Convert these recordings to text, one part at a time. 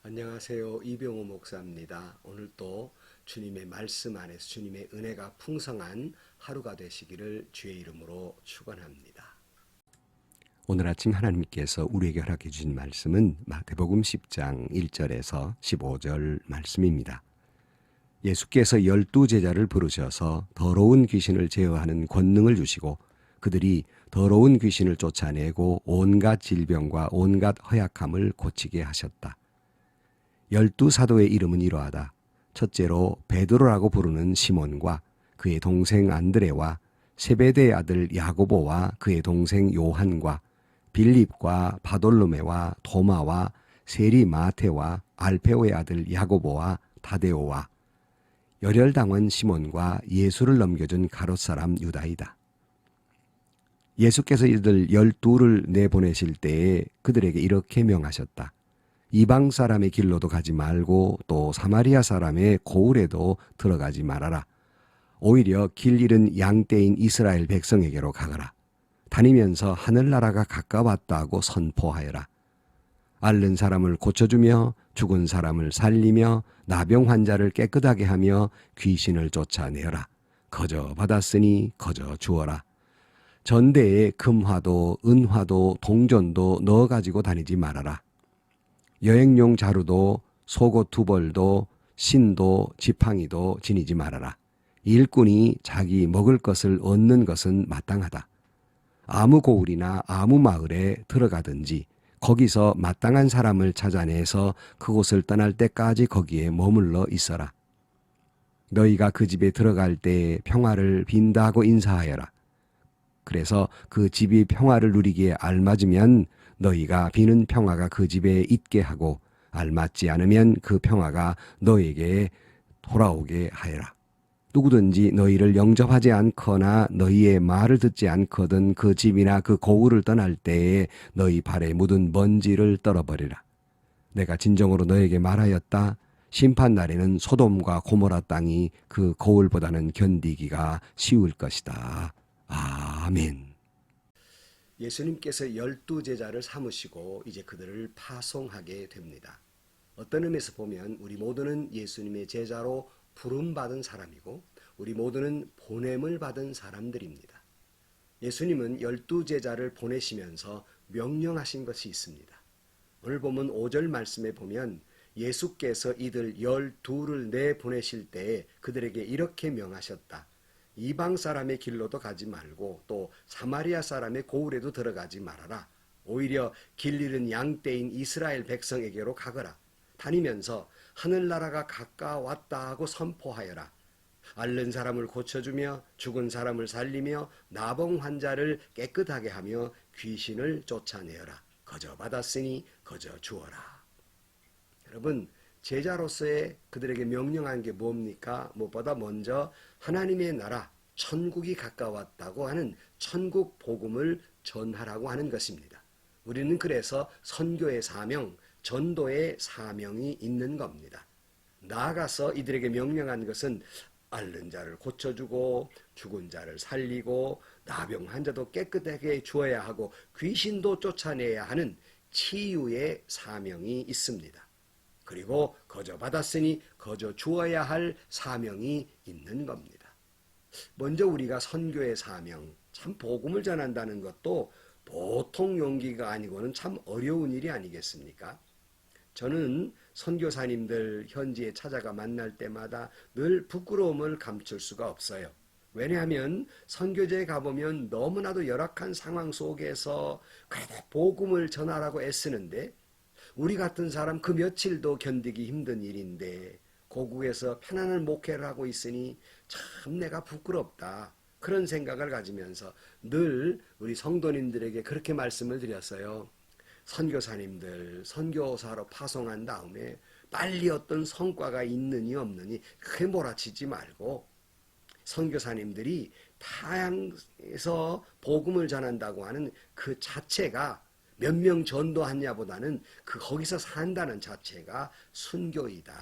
안녕하세요. 이병호 목사입니다. 오늘 또 주님의 말씀 안에서 주님의 은혜가 풍성한 하루가 되시기를 주의 이름으로 축원합니다. 오늘 아침 하나님께서 우리에게 허락해 주신 말씀은 마태복음 10장 1절에서 15절 말씀입니다. 예수께서 12제자를 부르셔서 더러운 귀신을 제어하는 권능을 주시고 그들이 더러운 귀신을 쫓아내고 온갖 질병과 온갖 허약함을 고치게 하셨다. 12사도의 이름은 이러하다. 첫째로 베드로라고 부르는 시몬과 그의 동생 안드레와 세베대의 아들 야고보와 그의 동생 요한과 빌립과 바돌로메와 도마와 세리 마테와 알페오의 아들 야고보와 다데오와 열혈당원 시몬과 예수를 넘겨준 가롯사람 유다이다. 예수께서 이들 12를 내보내실 때에 그들에게 이렇게 명하셨다. 이방 사람의 길로도 가지 말고 또 사마리아 사람의 고을에도 들어가지 말아라. 오히려 길 잃은 양떼인 이스라엘 백성에게로 가거라. 다니면서 하늘나라가 가까웠다고 선포하여라. 앓는 사람을 고쳐주며 죽은 사람을 살리며 나병 환자를 깨끗하게 하며 귀신을 쫓아내어라. 거저 받았으니 거저 주어라. 전대에 금화도 은화도 동전도 넣어 가지고 다니지 말아라. 여행용 자루도 속옷 2벌도 신도 지팡이도 지니지 말아라. 일꾼이 자기 먹을 것을 얻는 것은 마땅하다. 아무 고을이나 아무 마을에 들어가든지 거기서 마땅한 사람을 찾아내서 그곳을 떠날 때까지 거기에 머물러 있어라. 너희가 그 집에 들어갈 때에 평화를 빈다고 인사하여라. 그래서 그 집이 평화를 누리기에 알맞으면 너희가 비는 평화가 그 집에 있게 하고 알맞지 않으면 그 평화가 너희에게 돌아오게 하여라. 누구든지 너희를 영접하지 않거나 너희의 말을 듣지 않거든 그 집이나 그 고을을 떠날 때에 너희 발에 묻은 먼지를 떨어버리라. 내가 진정으로 너희에게 말하였다. 심판날에는 소돔과 고모라 땅이 그 고을보다는 견디기가 쉬울 것이다. 아멘. 예수님께서 12제자를 삼으시고 이제 그들을 파송하게 됩니다. 어떤 의미에서 보면 우리 모두는 예수님의 제자로 부름받은 사람이고 우리 모두는 보냄을 받은 사람들입니다. 예수님은 12제자를 보내시면서 명령하신 것이 있습니다. 오늘 보면 5절 말씀에 보면 예수께서 이들 12를 내보내실 때에 그들에게 이렇게 명하셨다. 이방 사람의 길로도 가지 말고 또 사마리아 사람의 고을에도 들어가지 말아라. 오히려 길 잃은 양떼인 이스라엘 백성에게로 가거라. 다니면서 하늘나라가 가까웠다 하고 선포하여라. 앓는 사람을 고쳐주며 죽은 사람을 살리며 나병 환자를 깨끗하게 하며 귀신을 쫓아내어라. 거저 받았으니 거저 주어라. 여러분, 제자로서의 그들에게 명령한 게 뭡니까? 무엇보다 먼저 하나님의 나라, 천국이 가까웠다고 하는 천국 복음을 전하라고 하는 것입니다. 우리는 그래서 선교의 사명, 전도의 사명이 있는 겁니다. 나아가서 이들에게 명령한 것은 앓는 자를 고쳐주고 죽은 자를 살리고 나병 환자도 깨끗하게 주어야 하고 귀신도 쫓아내야 하는 치유의 사명이 있습니다. 그리고 거저 받았으니 거저 주어야 할 사명이 있는 겁니다. 먼저 우리가 선교의 사명, 참 복음을 전한다는 것도 보통 용기가 아니고는 참 어려운 일이 아니겠습니까? 저는 선교사님들 현지에 찾아가 만날 때마다 늘 부끄러움을 감출 수가 없어요. 왜냐하면 선교제에 가보면 너무나도 열악한 상황 속에서 그래도 복음을 전하라고 애쓰는데 우리 같은 사람 그 며칠도 견디기 힘든 일인데 고국에서 편안한 목회를 하고 있으니 참 내가 부끄럽다. 그런 생각을 가지면서 늘 우리 성도님들에게 그렇게 말씀을 드렸어요. 선교사님들 선교사로 파송한 다음에 빨리 어떤 성과가 있느니 없느니 크게 몰아치지 말고 선교사님들이 타향에서 복음을 전한다고 하는 그 자체가 몇 명 전도하냐보다는 거기서 산다는 자체가 순교이다.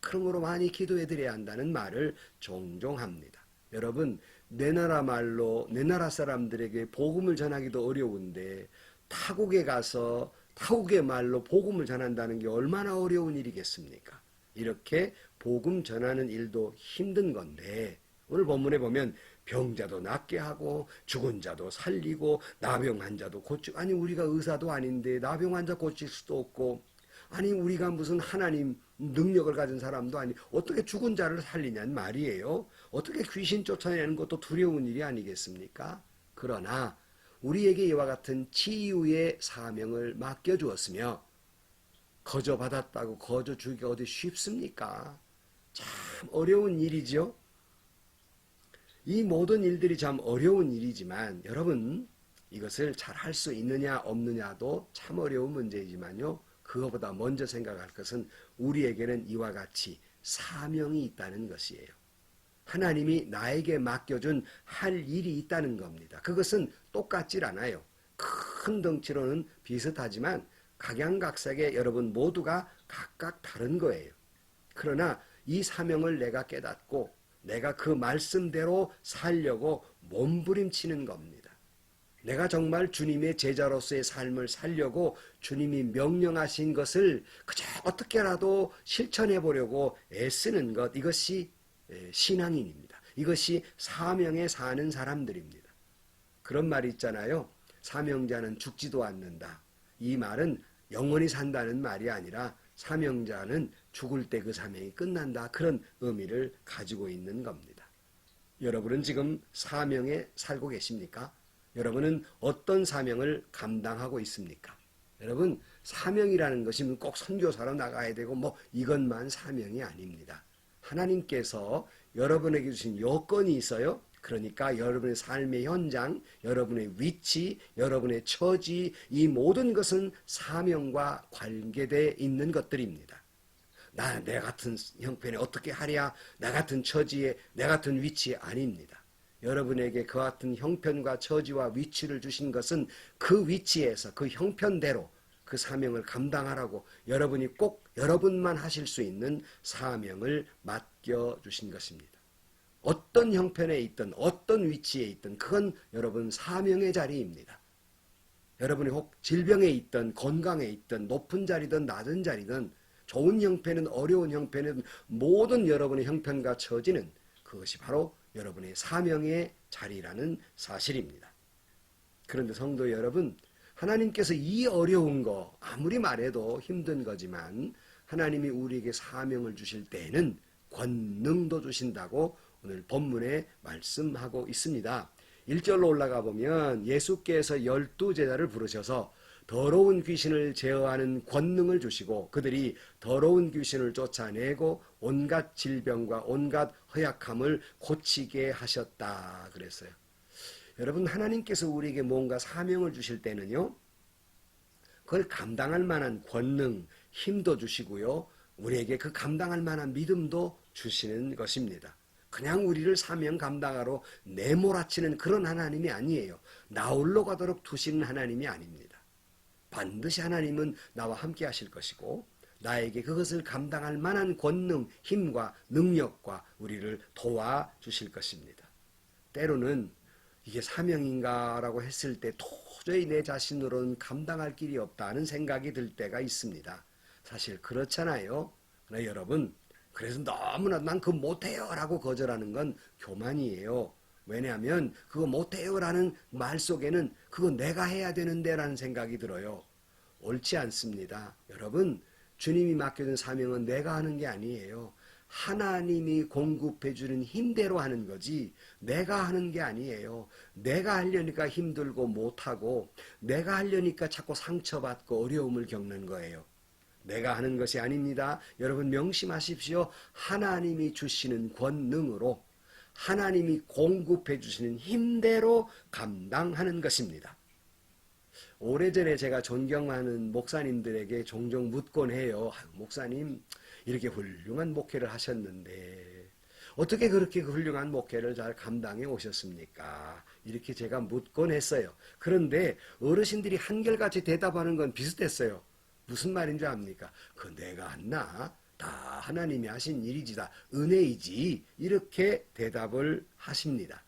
그러므로 많이 기도해 드려야 한다는 말을 종종 합니다. 여러분, 내 나라 말로 내 나라 사람들에게 복음을 전하기도 어려운데 타국에 가서 타국의 말로 복음을 전한다는 게 얼마나 어려운 일이겠습니까? 이렇게 복음 전하는 일도 힘든 건데 오늘 본문에 보면 병자도 낫게 하고 죽은 자도 살리고 나병 환자도 고치고, 아니 우리가 의사도 아닌데 나병 환자 고칠 수도 없고, 아니 우리가 무슨 하나님 능력을 가진 사람도 아니 어떻게 죽은 자를 살리냐는 말이에요. 어떻게 귀신 쫓아내는 것도 두려운 일이 아니겠습니까? 그러나 우리에게 이와 같은 치유의 사명을 맡겨주었으며 거저 받았다고 거저 주기가 어디 쉽습니까? 참 어려운 일이죠. 이 모든 일들이 참 어려운 일이지만 여러분, 이것을 잘 할 수 있느냐 없느냐도 참 어려운 문제이지만요, 그것보다 먼저 생각할 것은 우리에게는 이와 같이 사명이 있다는 것이에요. 하나님이 나에게 맡겨준 할 일이 있다는 겁니다. 그것은 똑같질 않아요. 큰 덩치로는 비슷하지만 각양각색의 여러분 모두가 각각 다른 거예요. 그러나 이 사명을 내가 깨닫고 내가 그 말씀대로 살려고 몸부림치는 겁니다. 내가 정말 주님의 제자로서의 삶을 살려고 주님이 명령하신 것을 그저 어떻게라도 실천해 보려고 애쓰는 것, 이것이 신앙인입니다. 이것이 사명에 사는 사람들입니다. 그런 말이 있잖아요. 사명자는 죽지도 않는다. 이 말은 영원히 산다는 말이 아니라 사명자는 죽을 때 그 사명이 끝난다, 그런 의미를 가지고 있는 겁니다. 여러분은 지금 사명에 살고 계십니까? 여러분은 어떤 사명을 감당하고 있습니까? 여러분, 사명이라는 것이 꼭 선교사로 나가야 되고 이것만 사명이 아닙니다. 하나님께서 여러분에게 주신 여건이 있어요. 그러니까 여러분의 삶의 현장, 여러분의 위치, 여러분의 처지, 이 모든 것은 사명과 관계되어 있는 것들입니다. 내 같은 형편에 어떻게 하랴, 나 같은 처지에, 내 같은 위치에 아닙니다. 여러분에게 그 같은 형편과 처지와 위치를 주신 것은 그 위치에서 그 형편대로 그 사명을 감당하라고, 여러분이 꼭 여러분만 하실 수 있는 사명을 맡겨주신 것입니다. 어떤 형편에 있든 어떤 위치에 있든 그건 여러분 사명의 자리입니다. 여러분이 혹 질병에 있든 건강에 있든 높은 자리든 낮은 자리든 좋은 형편은 어려운 형편은 모든 여러분의 형편과 처지는 그것이 바로 여러분의 사명의 자리라는 사실입니다. 그런데 성도 여러분, 하나님께서 이 어려운 거 아무리 말해도 힘든 거지만 하나님이 우리에게 사명을 주실 때에는 권능도 주신다고 오늘 본문에 말씀하고 있습니다. 1절로 올라가 보면 예수께서 12제자를 부르셔서 더러운 귀신을 제어하는 권능을 주시고 그들이 더러운 귀신을 쫓아내고 온갖 질병과 온갖 허약함을 고치게 하셨다 그랬어요. 여러분, 하나님께서 우리에게 뭔가 사명을 주실 때는요, 그걸 감당할 만한 권능, 힘도 주시고요, 우리에게 그 감당할 만한 믿음도 주시는 것입니다. 그냥 우리를 사명 감당하러 내몰아치는 그런 하나님이 아니에요. 나홀로 가도록 두시는 하나님이 아닙니다. 반드시 하나님은 나와 함께 하실 것이고 나에게 그것을 감당할 만한 권능, 힘과 능력과 우리를 도와주실 것입니다. 때로는 이게 사명인가 라고 했을 때 도저히 내 자신으로는 감당할 길이 없다는 생각이 들 때가 있습니다. 사실 그렇잖아요. 그러나 여러분, 그래서 너무나 난 그거 못해요 라고 거절하는 건 교만이에요. 왜냐하면 그거 못해요 라는 말 속에는 그거 내가 해야 되는데 라는 생각이 들어요. 옳지 않습니다. 여러분, 주님이 맡겨준 사명은 내가 하는 게 아니에요. 하나님이 공급해 주는 힘대로 하는 거지 내가 하는 게 아니에요. 내가 하려니까 힘들고 못하고 내가 하려니까 자꾸 상처받고 어려움을 겪는 거예요. 내가 하는 것이 아닙니다. 여러분 명심하십시오. 하나님이 주시는 권능으로 하나님이 공급해 주시는 힘대로 감당하는 것입니다. 오래전에 제가 존경하는 목사님들에게 종종 묻곤 해요. 목사님, 이렇게 훌륭한 목회를 하셨는데 어떻게 그렇게 훌륭한 목회를 잘 감당해 오셨습니까? 이렇게 제가 묻곤 했어요. 그런데 어르신들이 한결같이 대답하는 건 비슷했어요. 무슨 말인 줄 압니까? 그 내가 했나? 다 하나님이 하신 일이지, 다 은혜이지. 이렇게 대답을 하십니다.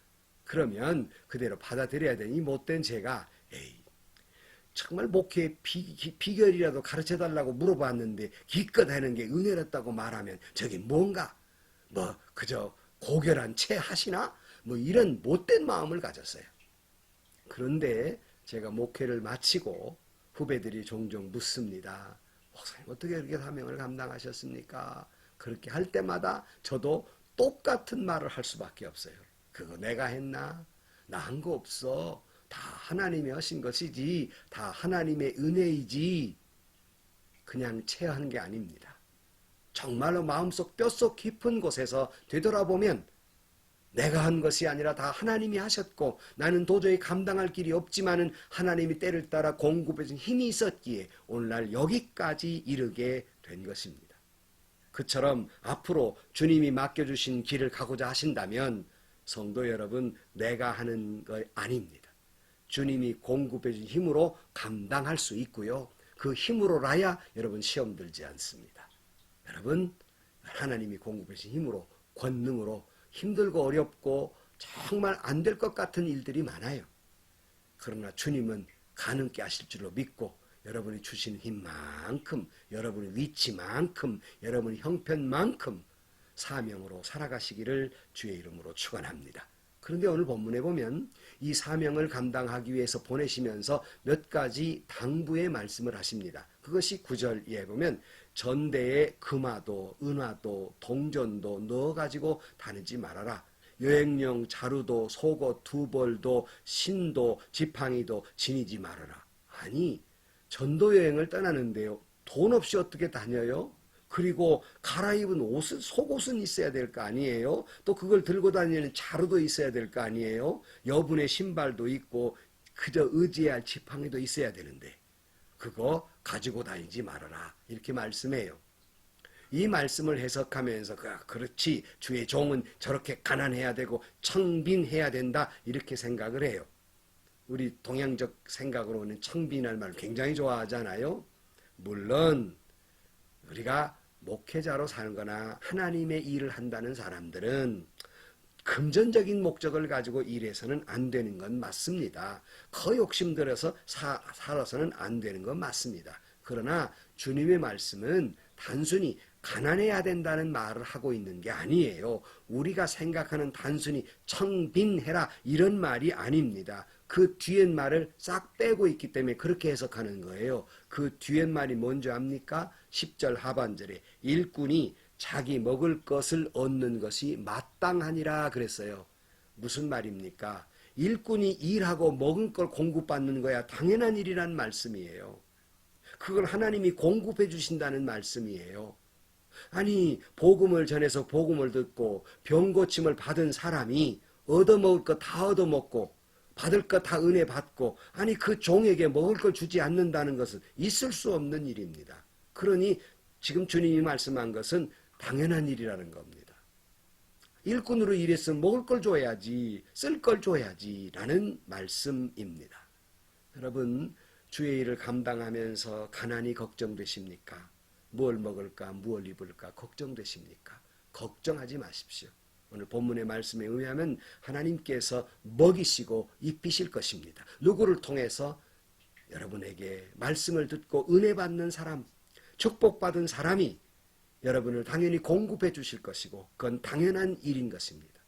그러면 그대로 받아들여야 되니 못된 제가 정말 목회의 비결이라도 가르쳐달라고 물어봤는데 기껏 하는 게 은혜롭다고 말하면 저게 뭔가 뭐 그저 고결한 채 하시나 뭐 이런 못된 마음을 가졌어요. 그런데 제가 목회를 마치고 후배들이 종종 묻습니다. 목사님 어떻게 그렇게 사명을 감당하셨습니까? 그렇게 할 때마다 저도 똑같은 말을 할 수밖에 없어요. 그거 내가 했나? 나 한 거 없어. 다 하나님이 하신 것이지. 다 하나님의 은혜이지. 그냥 체한 게 아닙니다. 정말로 마음속 뼛속 깊은 곳에서 되돌아보면 내가 한 것이 아니라 다 하나님이 하셨고 나는 도저히 감당할 길이 없지만은 하나님이 때를 따라 공급해 준 힘이 있었기에 오늘날 여기까지 이르게 된 것입니다. 그처럼 앞으로 주님이 맡겨주신 길을 가고자 하신다면 성도 여러분, 내가 하는 거 아닙니다. 주님이 공급해 준 힘으로 감당할 수 있고요. 그 힘으로라야 여러분 시험 들지 않습니다. 여러분, 하나님이 공급해 준 힘으로, 권능으로 힘들고 어렵고 정말 안 될 것 같은 일들이 많아요. 그러나 주님은 가능케 하실 줄로 믿고 여러분이 주신 힘만큼, 여러분의 위치만큼, 여러분의 형편만큼 사명으로 살아가시기를 주의 이름으로 축원합니다. 그런데 오늘 본문에 보면 이 사명을 감당하기 위해서 보내시면서 몇 가지 당부의 말씀을 하십니다. 그것이 9절에 보면 전대에 금화도 은화도 동전도 넣어가지고 다니지 말아라. 여행용 자루도 속옷 두벌도 신도 지팡이도 지니지 말아라. 아니 전도 여행을 떠나는데요. 돈 없이 어떻게 다녀요? 그리고 갈아입은 옷은 속옷은 있어야 될 거 아니에요? 또 그걸 들고 다니는 자루도 있어야 될 거 아니에요? 여분의 신발도 있고 그저 의지해야 할 지팡이도 있어야 되는데 그거 가지고 다니지 말아라. 이렇게 말씀해요. 이 말씀을 해석하면서 그렇지 주의 종은 저렇게 가난해야 되고 청빈해야 된다 이렇게 생각을 해요. 우리 동양적 생각으로는 청빈할 말을 굉장히 좋아하잖아요. 물론 우리가 목회자로 사는 거나 하나님의 일을 한다는 사람들은 금전적인 목적을 가지고 일해서는 안 되는 건 맞습니다. 욕심들어서 살아서는 안 되는 건 맞습니다. 그러나 주님의 말씀은 단순히 가난해야 된다는 말을 하고 있는 게 아니에요. 우리가 생각하는 단순히 청빈해라 이런 말이 아닙니다. 그 뒤엔 말을 싹 빼고 있기 때문에 그렇게 해석하는 거예요. 그 뒤엔 말이 뭔지 압니까? 10절 하반절에 일꾼이 자기 먹을 것을 얻는 것이 마땅하니라 그랬어요. 무슨 말입니까? 일꾼이 일하고 먹을 걸 공급받는 거야 당연한 일이란 말씀이에요. 그걸 하나님이 공급해 주신다는 말씀이에요. 아니 복음을 전해서 복음을 듣고 병 고침을 받은 사람이 얻어먹을 거 다 얻어먹고 받을 거 다 은혜 받고 아니 그 종에게 먹을 걸 주지 않는다는 것은 있을 수 없는 일입니다. 그러니 지금 주님이 말씀한 것은 당연한 일이라는 겁니다. 일꾼으로 일했으면 먹을 걸 줘야지 쓸 걸 줘야지 라는 말씀입니다. 여러분 주의 일을 감당하면서 가난이 걱정되십니까? 무엇을 먹을까 무엇을 입을까 걱정되십니까? 걱정하지 마십시오. 오늘 본문의 말씀에 의하면 하나님께서 먹이시고 입히실 것입니다. 누구를 통해서? 여러분에게 말씀을 듣고 은혜 받는 사람, 축복받은 사람이 여러분을 당연히 공급해 주실 것이고 그건 당연한 일인 것입니다.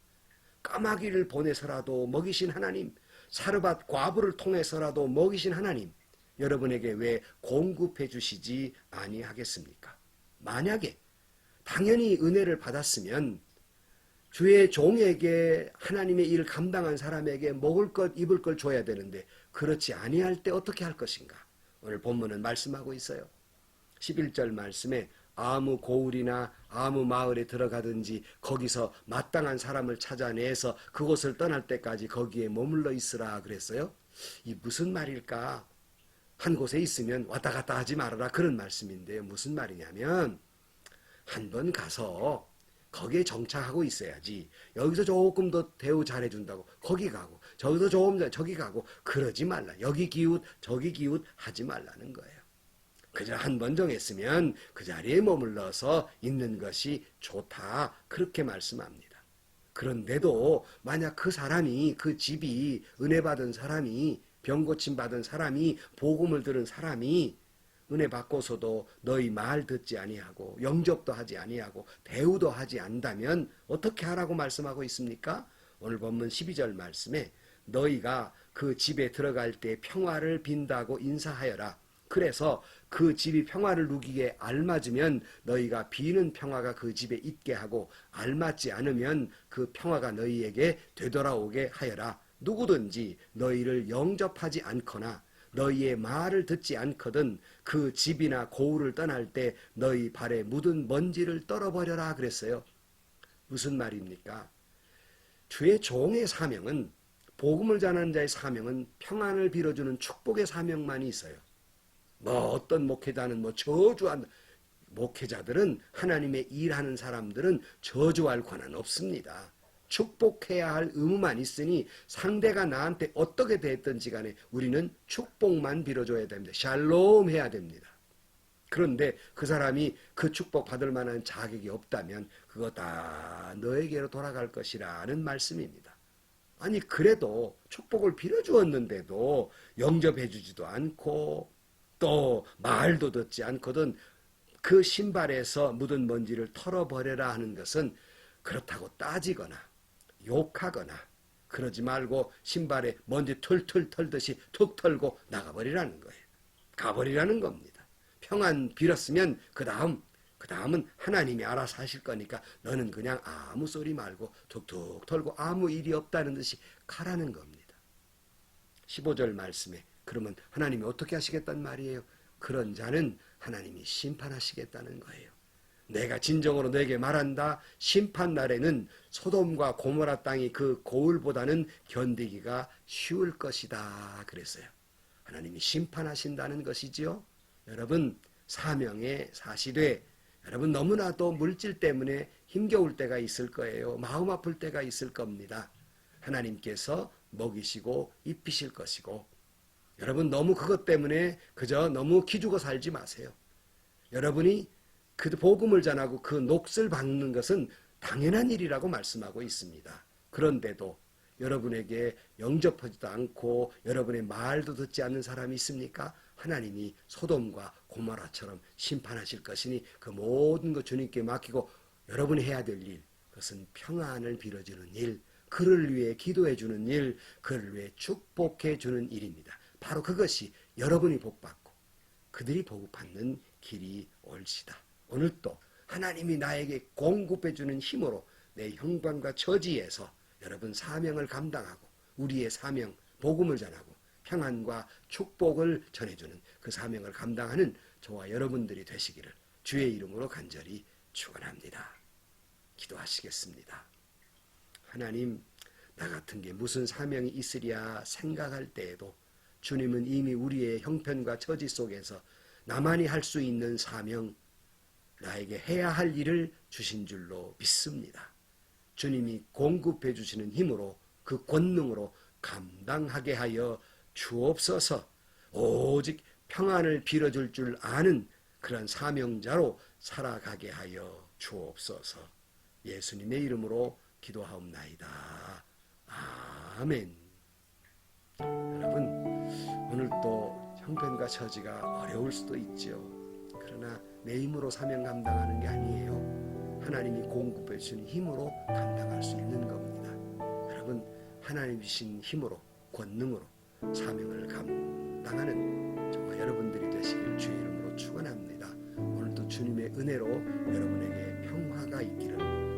까마귀를 보내서라도 먹이신 하나님, 사르밧 과부를 통해서라도 먹이신 하나님, 여러분에게 왜 공급해 주시지 아니하겠습니까? 만약에 당연히 은혜를 받았으면 주의 종에게 하나님의 일을 감당한 사람에게 먹을 것 입을 걸 줘야 되는데 그렇지 아니할 때 어떻게 할 것인가? 오늘 본문은 말씀하고 있어요. 11절 말씀에 아무 고을이나 아무 마을에 들어가든지 거기서 마땅한 사람을 찾아내서 그곳을 떠날 때까지 거기에 머물러 있으라 그랬어요. 이 무슨 말일까? 한 곳에 있으면 왔다 갔다 하지 말아라 그런 말씀인데요. 무슨 말이냐면 한 번 가서 거기에 정착하고 있어야지 여기서 조금 더 대우 잘해준다고 거기 가고 저기서 조금 더 저기 가고 그러지 말라. 여기 기웃 저기 기웃 하지 말라는 거예요. 그저 한 번 정했으면 그 자리에 머물러서 있는 것이 좋다 그렇게 말씀합니다. 그런데도 만약 그 사람이 그 집이 은혜 받은 사람이 병 고침 받은 사람이, 복음을 들은 사람이 은혜 받고서도 너희 말 듣지 아니하고 영접도 하지 아니하고 대우도 하지 않다면 어떻게 하라고 말씀하고 있습니까? 오늘 본문 12절 말씀에 너희가 그 집에 들어갈 때 평화를 빈다고 인사하여라. 그래서 그 집이 평화를 누기게 알맞으면 너희가 비는 평화가 그 집에 있게 하고, 알맞지 않으면 그 평화가 너희에게 되돌아오게 하여라. 누구든지 너희를 영접하지 않거나 너희의 말을 듣지 않거든 그 집이나 고을을 떠날 때 너희 발에 묻은 먼지를 떨어버려라 그랬어요. 무슨 말입니까? 주의 종의 사명은, 복음을 전하는 자의 사명은 평안을 빌어주는 축복의 사명만이 있어요. 어떤 목회자는 저주한, 목회자들은, 하나님의 일하는 사람들은 저주할 권한 없습니다. 축복해야 할 의무만 있으니 상대가 나한테 어떻게 됐든지 간에 우리는 축복만 빌어줘야 됩니다. 샬롬 해야 됩니다. 그런데 그 사람이 그 축복 받을 만한 자격이 없다면 그거 다 너에게로 돌아갈 것이라는 말씀입니다. 아니 그래도 축복을 빌어주었는데도 영접해 주지도 않고 또 말도 듣지 않거든 그 신발에서 묻은 먼지를 털어버려라 하는 것은, 그렇다고 따지거나 욕하거나 그러지 말고 신발에 먼지 털털 털듯이 툭 털고 나가버리라는 거예요. 가버리라는 겁니다. 평안 빌었으면 그 다음은 하나님이 알아서 하실 거니까 너는 그냥 아무 소리 말고 툭툭 털고 아무 일이 없다는 듯이 가라는 겁니다. 15절 말씀에 그러면 하나님이 어떻게 하시겠다는 말이에요? 그런 자는 하나님이 심판하시겠다는 거예요. 내가 진정으로 너에게 말한다. 심판날에는 소돔과 고모라 땅이 그 고을보다는 견디기가 쉬울 것이다 그랬어요. 하나님이 심판하신다는 것이지요. 여러분 사명에 사시되, 여러분 너무나도 물질 때문에 힘겨울 때가 있을 거예요. 마음 아플 때가 있을 겁니다. 하나님께서 먹이시고 입히실 것이고, 여러분 너무 그것 때문에 그저 너무 기죽어 살지 마세요. 여러분이 그 복음을 전하고 그 몫을 받는 것은 당연한 일이라고 말씀하고 있습니다. 그런데도 여러분에게 영접하지도 않고 여러분의 말도 듣지 않는 사람이 있습니까? 하나님이 소돔과 고모라처럼 심판하실 것이니 그 모든 것 주님께 맡기고 여러분이 해야 될 일, 그것은 평안을 빌어주는 일, 그를 위해 기도해 주는 일, 그를 위해 축복해 주는 일입니다. 바로 그것이 여러분이 복받고 그들이 복받는 길이 올시다. 오늘 또 하나님이 나에게 공급해 주는 힘으로 내 형편과 처지에서 여러분 사명을 감당하고 우리의 사명, 복음을 전하고 평안과 축복을 전해주는 그 사명을 감당하는 저와 여러분들이 되시기를 주의 이름으로 간절히 축원합니다. 기도하시겠습니다. 하나님, 나 같은 게 무슨 사명이 있으랴 생각할 때에도 주님은 이미 우리의 형편과 처지 속에서 나만이 할 수 있는 사명, 나에게 해야 할 일을 주신 줄로 믿습니다. 주님이 공급해 주시는 힘으로, 그 권능으로 감당하게 하여 주옵소서. 오직 평안을 빌어줄 줄 아는 그런 사명자로 살아가게 하여 주옵소서. 예수님의 이름으로 기도하옵나이다. 아멘. 여러분, 오늘 또 형편과 처지가 어려울 수도 있죠. 그러나 내 힘으로 사명 감당하는 게 아니에요. 하나님이 공급해 주신 힘으로 감당할 수 있는 겁니다. 여러분, 하나님 주신 힘으로, 권능으로 사명을 감당하는 정말 여러분들이 되시길 주의 이름으로 축원합니다. 오늘도 주님의 은혜로 여러분에게 평화가 있기를